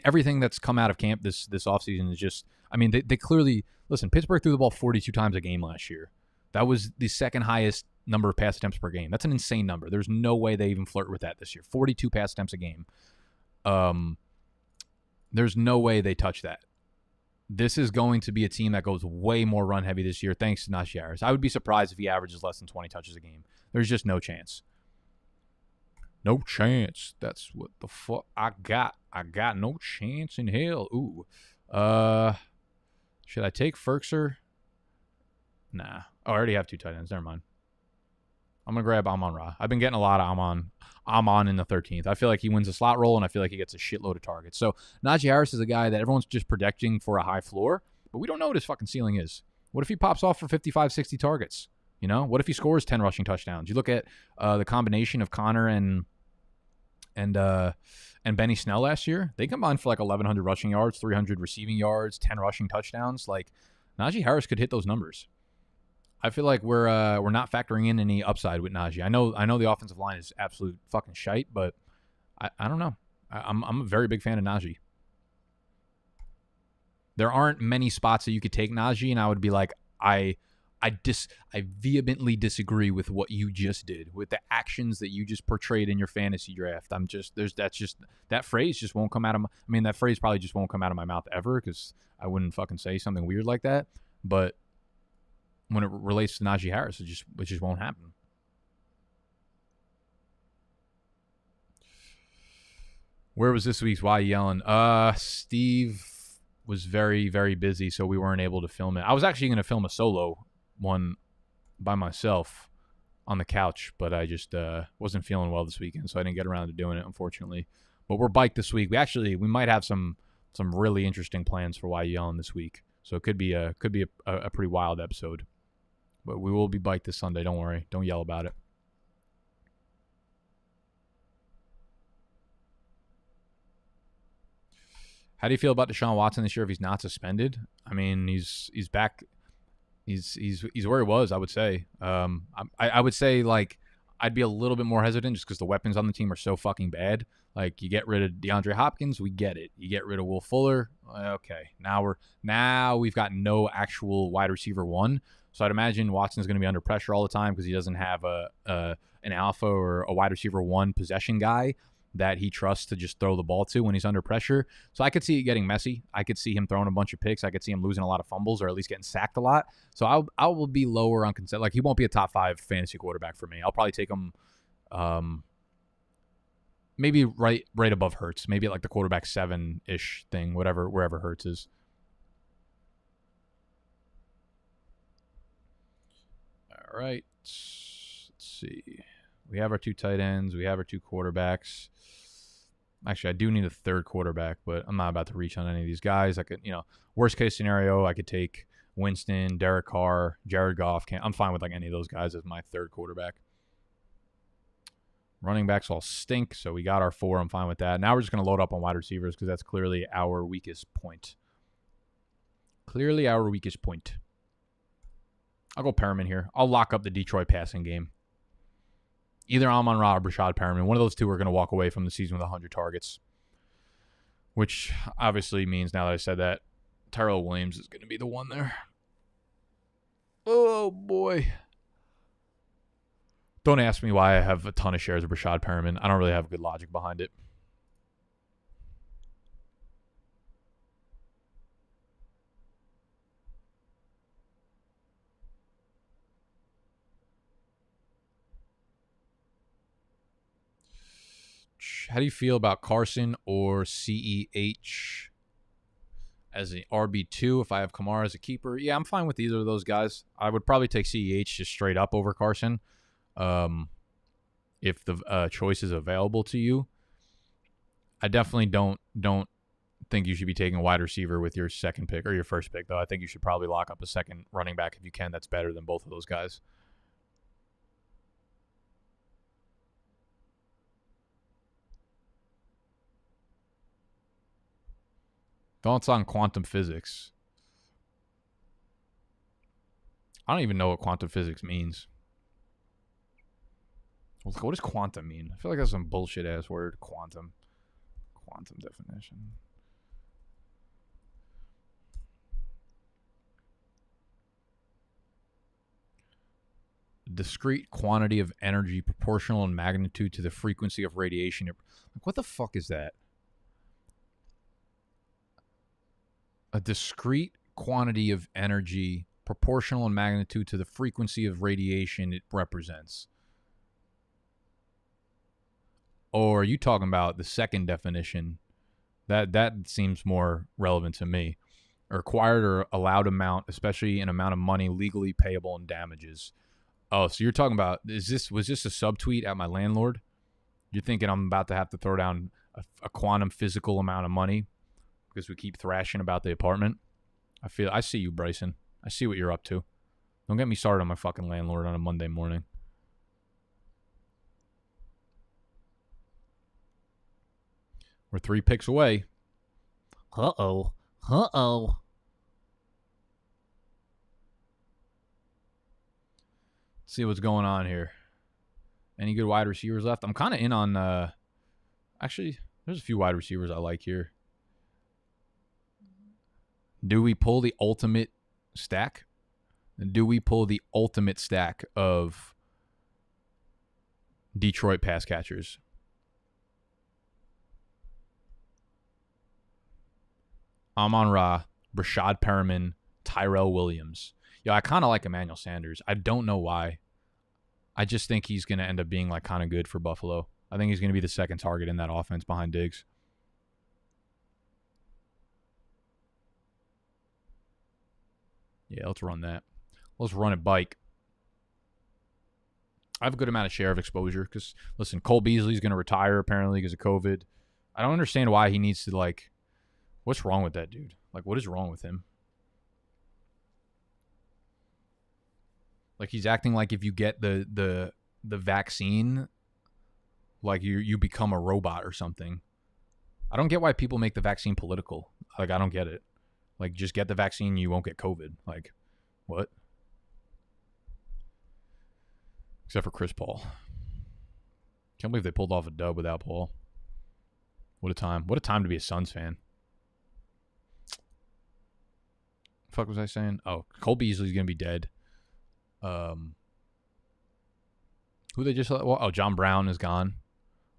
everything that's come out of camp this offseason is just, they clearly, listen, Pittsburgh threw the ball 42 times a game last year. That was the second highest number of pass attempts per game. That's an insane number. There's no way they even flirt with that this year. 42 pass attempts a game. There's no way they touch that. This is going to be a team that goes way more run heavy this year thanks to Naji Harris. I would be surprised if he averages less than 20 touches a game. There's just no chance. No chance. That's what the fuck I got. I got no chance in hell. Ooh. Should I take Ferguson? Nah. Oh, I already have 2 tight ends. Never mind. I'm going to grab Amon-Ra. I've been getting a lot of Amon in the 13th. I feel like he wins a slot role, and I feel like he gets a shitload of targets. So Naji Harris is a guy that everyone's just projecting for a high floor, but we don't know what his fucking ceiling is. What if he pops off for 55, 60 targets? You know? What if he scores 10 rushing touchdowns? You look at the combination of Connor and Benny Snell last year. They combined for like 1,100 rushing yards, 300 receiving yards, 10 rushing touchdowns. Like, Naji Harris could hit those numbers. I feel like we're not factoring in any upside with Naji. I know the offensive line is absolute fucking shite, but I don't know. I'm a very big fan of Naji. There aren't many spots that you could take Naji, and I would be like, I vehemently disagree with what you just did, with the actions that you just portrayed in your fantasy draft. That phrase just won't come out of that phrase probably just won't come out of my mouth ever because I wouldn't fucking say something weird like that. But when it relates to Naji Harris, it just won't happen. Where was this week's Why You Yelling? Steve was very, very busy, so we weren't able to film it. I was actually going to film a solo one by myself on the couch, but I just wasn't feeling well this weekend, so I didn't get around to doing it, unfortunately. But we're biked this week. We might have some really interesting plans for Why You Yelling this week, so it could be a pretty wild episode. But we will be biked this Sunday. Don't worry. Don't yell about it. How do you feel about Deshaun Watson this year if he's not suspended? I mean, he's back. He's where he was, I would say. I would say, like, I'd be a little bit more hesitant just because the weapons on the team are so fucking bad. Like, you get rid of DeAndre Hopkins, we get it. You get rid of Will Fuller, okay. Now we've got no actual wide receiver one. So I'd imagine Watson's going to be under pressure all the time because he doesn't have an alpha or a wide receiver one possession guy that he trusts to just throw the ball to when he's under pressure. So I could see it getting messy. I could see him throwing a bunch of picks. I could see him losing a lot of fumbles or at least getting sacked a lot. So I will be lower on consent. Like, he won't be a top 5 fantasy quarterback for me. I'll probably take him maybe right above Hurts. Maybe at like the quarterback 7-ish thing, wherever Hurts is. All right. Let's see. We have our 2 tight ends. We have our 2 quarterbacks. Actually, I do need a 3rd quarterback, but I'm not about to reach on any of these guys. I could, worst case scenario, I could take Winston, Derek Carr, Jared Goff. I'm fine with like any of those guys as my 3rd quarterback. Running backs all stink, so we got our 4. I'm fine with that. Now we're just going to load up on wide receivers because that's clearly our weakest point. I'll go Perriman here. I'll lock up the Detroit passing game. Either Amon-Ra or Brashad Perriman. One of those 2 are going to walk away from the season with 100 targets. Which obviously means, now that I said that, Tyrell Williams is going to be the one there. Oh, boy. Don't ask me why I have a ton of shares of Brashad Perriman. I don't really have good logic behind it. How do you feel about Carson or CEH as an RB2 if I have Kamara as a keeper? Yeah, I'm fine with either of those guys. I would probably take CEH just straight up over Carson if the choice is available to you. I definitely don't think you should be taking a wide receiver with your 2nd pick or your 1st pick, though. I think you should probably lock up a 2nd running back if you can. That's better than both of those guys. Thoughts on quantum physics? I don't even know what quantum physics means. What does quantum mean? I feel like that's some bullshit ass word. Quantum definition. Discrete quantity of energy proportional in magnitude to the frequency of radiation. Like, what the fuck is that? A discrete quantity of energy proportional in magnitude to the frequency of radiation it represents. Or are you talking about the 2nd definition? That seems more relevant to me. A required or allowed amount, especially an amount of money legally payable in damages. Oh, so you're talking about, was this a subtweet at my landlord? You're thinking I'm about to have to throw down a quantum physical amount of money because we keep thrashing about the apartment? I see you, Bryson. I see what you're up to. Don't get me started on my fucking landlord on a Monday morning. We're 3 picks away. Uh-oh. See what's going on here. Any good wide receivers left? I'm kind of in on... actually, there's a few wide receivers I like here. Do we pull the ultimate stack? Do we pull the ultimate stack of Detroit pass catchers? Amon-Ra, Brashad Perriman, Tyrell Williams. I kind of like Emmanuel Sanders. I don't know why. I just think he's going to end up being like kind of good for Buffalo. I think he's going to be the 2nd target in that offense behind Diggs. Yeah, let's run that. Let's run it bike. I have a good amount of share of exposure because, listen, Cole Beasley's going to retire apparently because of COVID. I don't understand why he needs to, like, what's wrong with that dude? Like, what is wrong with him? Like, he's acting like if you get the vaccine, like you become a robot or something. I don't get why people make the vaccine political. Like, I don't get it. Like, just get the vaccine, you won't get COVID. Like, what? Except for Chris Paul. Can't believe they pulled off a dub without Paul. What a time. What a time to be a Suns fan. Fuck was I saying? Oh, Cole Beasley's going to be dead. Who they just let? Oh, John Brown is gone.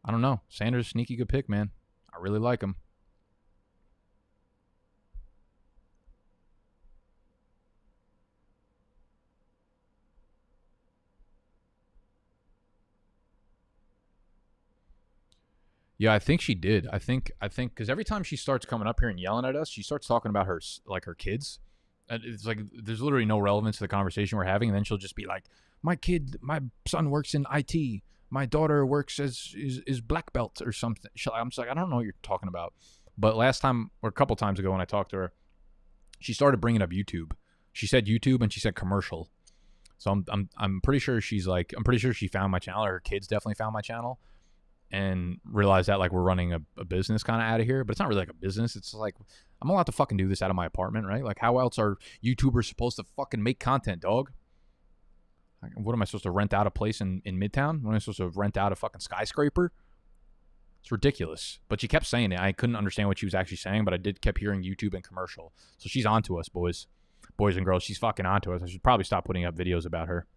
I don't know. Sanders, sneaky good pick, man. I really like him. Yeah, I think she did. I think because every time she starts coming up here and yelling at us, she starts talking about her kids. And it's like there's literally no relevance to the conversation we're having, and then she'll just be like, my son works in IT. My daughter works as is black belt or something. I'm just like, I don't know what you're talking about. But last time or a couple times ago when I talked to her, she started bringing up YouTube. She said YouTube and she said commercial. So I'm pretty sure she's like, I'm pretty sure she found my channel, or her kids definitely found my channel and realized that like we're running a business kind of out of here. But it's not really like a business. It's like I'm allowed to fucking do this out of my apartment, right? Like how else are YouTubers supposed to fucking make content, dog? What am I supposed to rent out a place in Midtown? What am I supposed to rent out a fucking skyscraper? It's ridiculous. But she kept saying it. I couldn't understand what she was actually saying, but I kept hearing YouTube and commercial. So she's onto us, boys and girls. She's fucking onto us. I should probably stop putting up videos about her.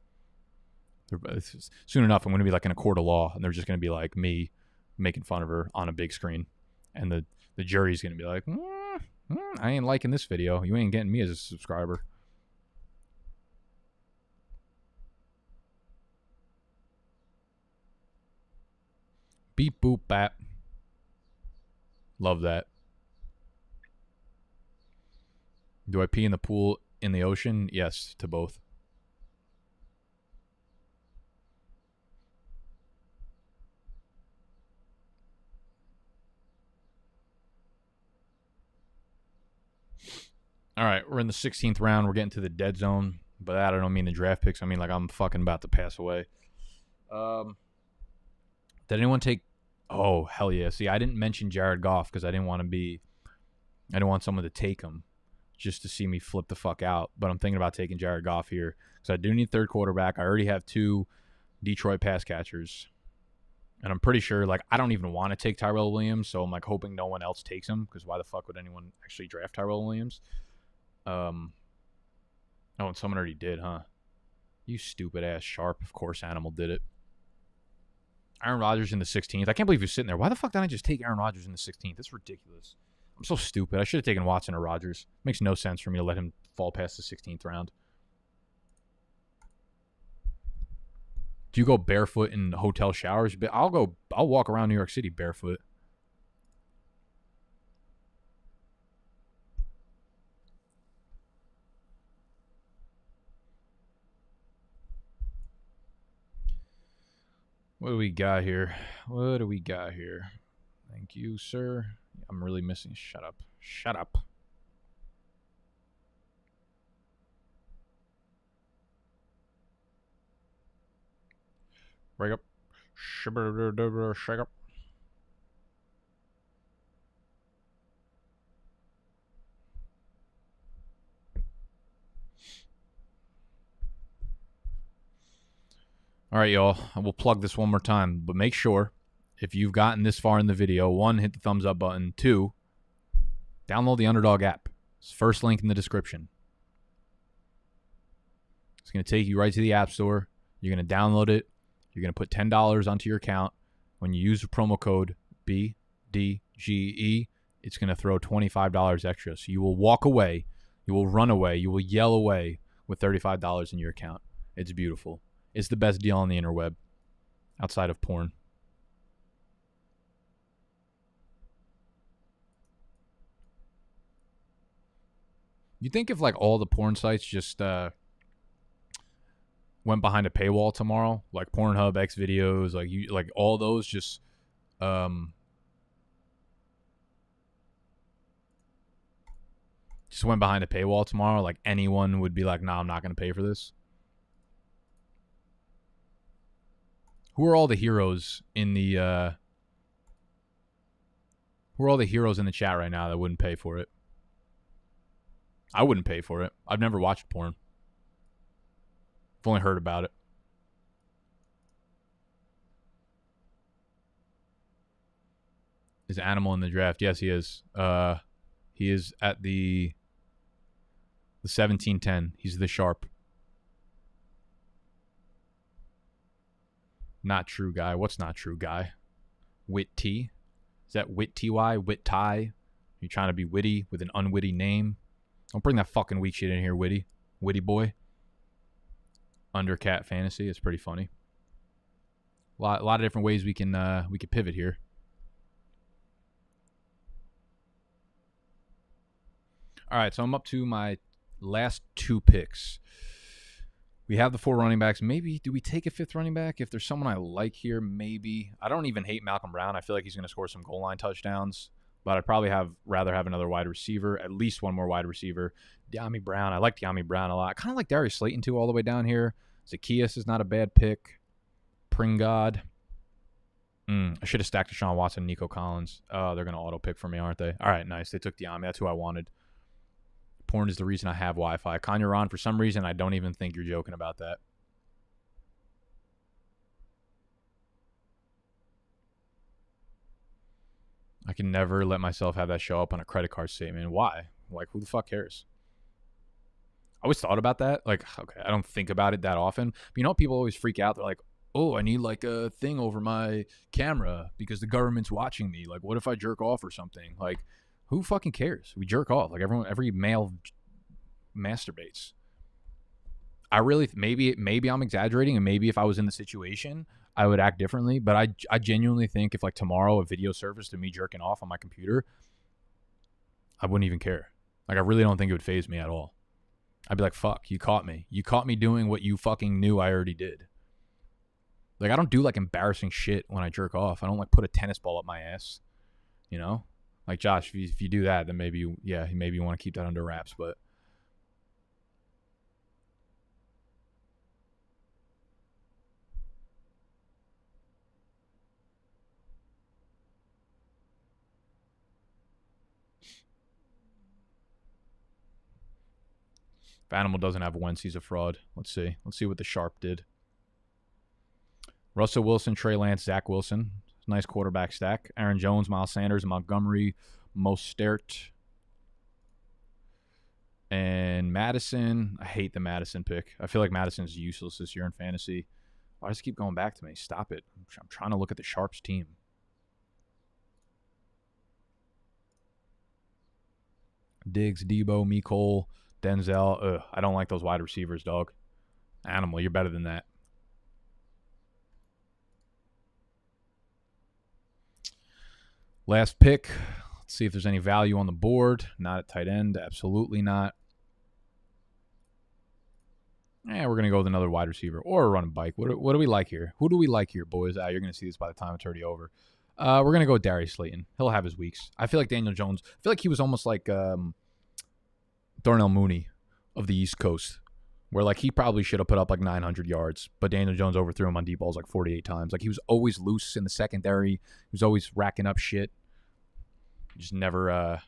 Soon enough, I'm going to be like in a court of law, and they're just going to be like me making fun of her on a big screen. And the jury's going to be like, I ain't liking this video. You ain't getting me as a subscriber. Beep, boop, bap. Love that. Do I pee in the pool in the ocean? Yes, to both. All right, we're in the 16th round. We're getting to the dead zone. But that I don't mean the draft picks. I mean like I'm fucking about to pass away. Did anyone take... Oh, hell yeah. See, I didn't mention Jared Goff because I didn't want someone to take him just to see me flip the fuck out. But I'm thinking about taking Jared Goff here because I do need third quarterback. I already have 2 Detroit pass catchers. And I'm pretty sure, like, I don't even want to take Tyrell Williams, so I'm, like, hoping no one else takes him because why the fuck would anyone actually draft Tyrell Williams? Oh, and someone already did, huh? You stupid-ass Sharp. Of course Animal did it. Aaron Rodgers in the 16th. I can't believe you're sitting there. Why the fuck didn't I just take Aaron Rodgers in the 16th? That's ridiculous. I'm so stupid. I should have taken Watson or Rodgers. Makes no sense for me to let him fall past the 16th round. Do you go barefoot in hotel showers? I'll walk around New York City barefoot. What do we got here? What do we got here? Thank you, sir. I'm really missing. Shut up. Shut up. Break up. Shake up. All right, y'all. I will plug this one more time, but make sure if you've gotten this far in the video, 1, hit the thumbs up button. 2, download the Underdog app. It's the first link in the description. It's going to take you right to the App Store. You're going to download it. You're going to put $10 onto your account. When you use the promo code BDGE, it's going to throw $25 extra. So you will walk away. You will run away. You will yell away with $35 in your account. It's beautiful. It's the best deal on the interweb outside of porn. You think if like all the porn sites just went behind a paywall tomorrow, like Pornhub, Xvideos, like all those just went behind a paywall tomorrow, like anyone would be like, nah, I'm not going to pay for this. Who are all the heroes in the chat right now that wouldn't pay for it? I wouldn't pay for it. I've never watched porn. I've only heard about it. Is Animal in the draft? Yes, he is. He is at the 1710. He's the sharp. Not true guy. What's not true guy? Wit T. Is that Wit T-Y? Wit Ty? You trying to be witty with an unwitty name? Don't bring that fucking weak shit in here, witty. Witty boy. Undercat fantasy. It's pretty funny. A lot of different ways we can pivot here. All right, so I'm up to my last 2 picks. We have the 4 running backs. Maybe, do we take a 5th running back? If there's someone I like here, maybe. I don't even hate Malcolm Brown. I feel like he's going to score some goal line touchdowns. But I'd probably rather have another wide receiver, at least one more wide receiver. Deami Brown. I like Deami Brown a lot. I kind of like Darius Slayton, too, all the way down here. Zacchaeus is not a bad pick. Pringod. I should have stacked Deshaun Watson and Nico Collins. Oh, they're going to auto-pick for me, aren't they? All right, nice. They took Deami. That's who I wanted. Porn is the reason I have Wi-Fi. Conjuron, for some reason, I don't even think you're joking about that. I can never let myself have that show up on a credit card statement. Why? Like, who the fuck cares? I always thought about that. Like, okay, I don't think about it that often. But you know, people always freak out. They're like, oh, I need like a thing over my camera because the government's watching me. Like, what if I jerk off or something? Like, who fucking cares? We jerk off. Like, every male masturbates. I really, maybe I'm exaggerating, and maybe if I was in the situation, I would act differently. But I genuinely think if like tomorrow a video surfaced of me jerking off on my computer, I wouldn't even care. Like, I really don't think it would faze me at all. I'd be like, fuck, you caught me. You caught me doing what you fucking knew I already did. Like, I don't do like embarrassing shit when I jerk off. I don't like put a tennis ball up my ass, you know? Like, Josh, if you do that, then maybe you want to keep that under wraps. But if Animal doesn't have Wentz, he's a fraud. Let's see. Let's see what the sharp did. Russell Wilson, Trey Lance, Zach Wilson. Nice quarterback stack. Aaron Jones, Miles Sanders, Montgomery, Mostert, and Madison. I hate the Madison pick. I feel like Madison's useless this year in fantasy. Why does it keep going back to me? Stop it. I'm trying to look at the Sharps team. Diggs, Debo, Mecole, Denzel. Ugh, I don't like those wide receivers, dog. Animal, you're better than that. Last pick. Let's see if there's any value on the board. Not at tight end. Absolutely not. We're going to go with another wide receiver or a running bike. What do we like here? Who do we like here, boys? You're going to see this by the time it's already over. We're going to go with Darius Slayton. He'll have his weeks. I feel like Daniel Jones. I feel like he was almost like Darnell Mooney of the East Coast, where like he probably should have put up like 900 yards, but Daniel Jones overthrew him on deep balls like 48 times. Like, he was always loose in the secondary. He was always racking up shit. Just never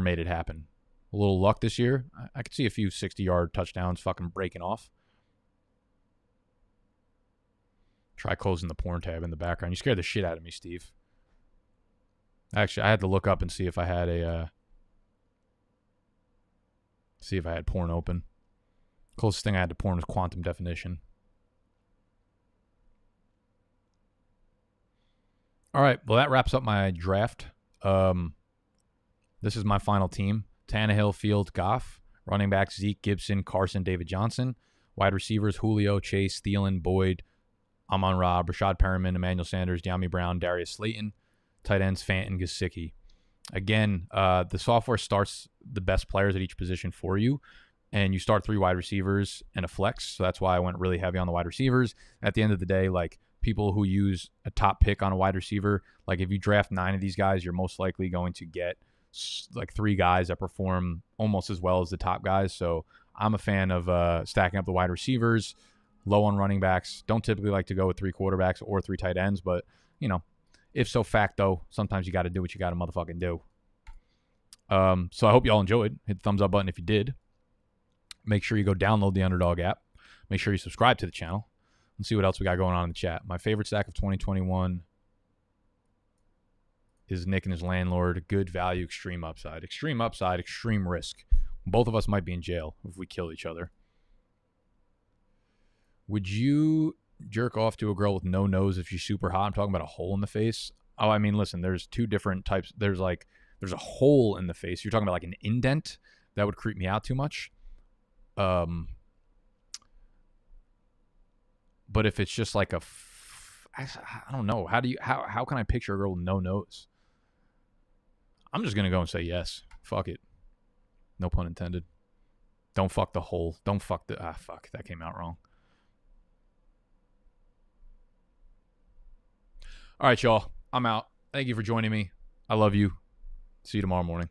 made it happen. A little luck this year. I could see a few 60-yard touchdowns fucking breaking off. Try closing the porn tab in the background. You scared the shit out of me, Steve. Actually, I had to look up and see if I had porn open. Closest thing I had to porn was quantum definition. All right, well, that wraps up my draft. This is my final team. Tannehill, Field, Goff. Running backs, Zeke, Gibson, Carson, David Johnson. Wide receivers, Julio, Chase, Thielen, Boyd, Amon-Ra, Rashad Perriman, Emmanuel Sanders, Deami Brown, Darius Slayton. Tight ends, Fant and Gesicki. Again, the software starts the best players at each position for you, and you start 3 wide receivers and a flex. So that's why I went really heavy on the wide receivers. At the end of the day, like, people who use a top pick on a wide receiver, like, if you draft 9 of these guys, you're most likely going to get like 3 guys that perform almost as well as the top guys. So I'm a fan of stacking up the wide receivers, low on running backs. Don't typically like to go with 3 quarterbacks or 3 tight ends, but, you know, if so facto, sometimes you got to do what you got to motherfucking do. So I hope you all enjoyed. Hit the thumbs up button if you did. Make sure you go download the Underdog app. Make sure you subscribe to the channel. Let's see what else we got going on in the chat. My favorite stack of 2021 is Nick and his landlord. Good value, extreme upside. Extreme upside, extreme risk. Both of us might be in jail if we kill each other. Would you jerk off to a girl with no nose if she's super hot? I'm talking about a hole in the face. Oh, I mean, listen, there's 2 different types. There's a hole in the face. You're talking about like an indent. That would creep me out too much. But if it's just like I don't know. How can I picture a girl with no nose? I'm just going to go and say yes. Fuck it. No pun intended. Don't fuck the hole. Don't fuck the... fuck. That came out wrong. All right, y'all. I'm out. Thank you for joining me. I love you. See you tomorrow morning.